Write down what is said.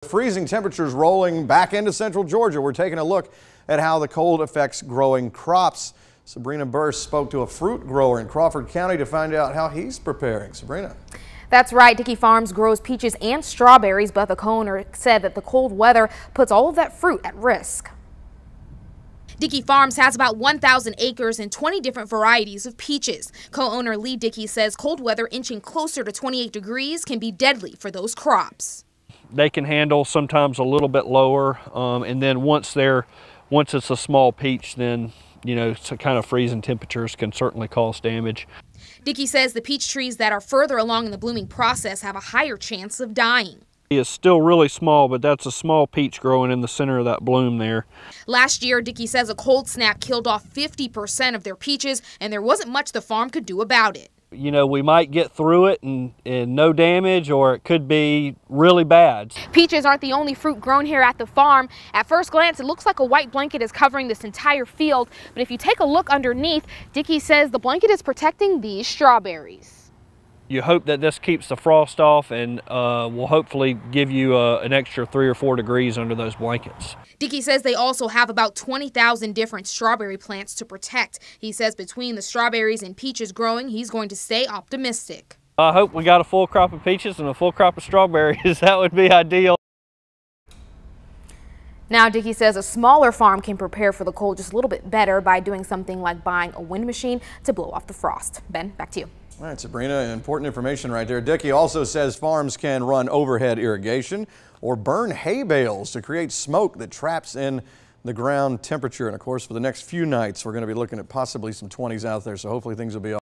Freezing temperatures rolling back into central Georgia. We're taking a look at how the cold affects growing crops. Sabrina Burse spoke to a fruit grower in Crawford County to find out how he's preparing. Sabrina. That's right. Dickey Farms grows peaches and strawberries, but the co-owner said that the cold weather puts all of that fruit at risk. Dickey Farms has about 1,000 acres and 20 different varieties of peaches. Co-owner Lee Dickey says cold weather inching closer to 28 degrees can be deadly for those crops. They can handle sometimes a little bit lower, and then once it's a small peach, then so kind of freezing temperatures can certainly cause damage. Dickey says the peach trees that are further along in the blooming process have a higher chance of dying. It's still really small, but that's a small peach growing in the center of that bloom there. Last year, Dickey says a cold snap killed off 50% of their peaches, and there wasn't much the farm could do about it. We might get through it and no damage, or it could be really bad. Peaches aren't the only fruit grown here at the farm. At first glance, it looks like a white blanket is covering this entire field, but if you take a look underneath, Dickey says the blanket is protecting these strawberries. You hope that this keeps the frost off and will hopefully give you an extra 3 or 4 degrees under those blankets. Dickey says they also have about 20,000 different strawberry plants to protect. He says between the strawberries and peaches growing, he's going to stay optimistic. I hope we got a full crop of peaches and a full crop of strawberries. That would be ideal. Now, Dickey says a smaller farm can prepare for the cold just a little bit better by doing something like buying a wind machine to blow off the frost. Ben, back to you. All right, Sabrina, important information right there. Dickey also says farms can run overhead irrigation or burn hay bales to create smoke that traps in the ground temperature. And of course, for the next few nights, we're going to be looking at possibly some 20s out there, so hopefully things will be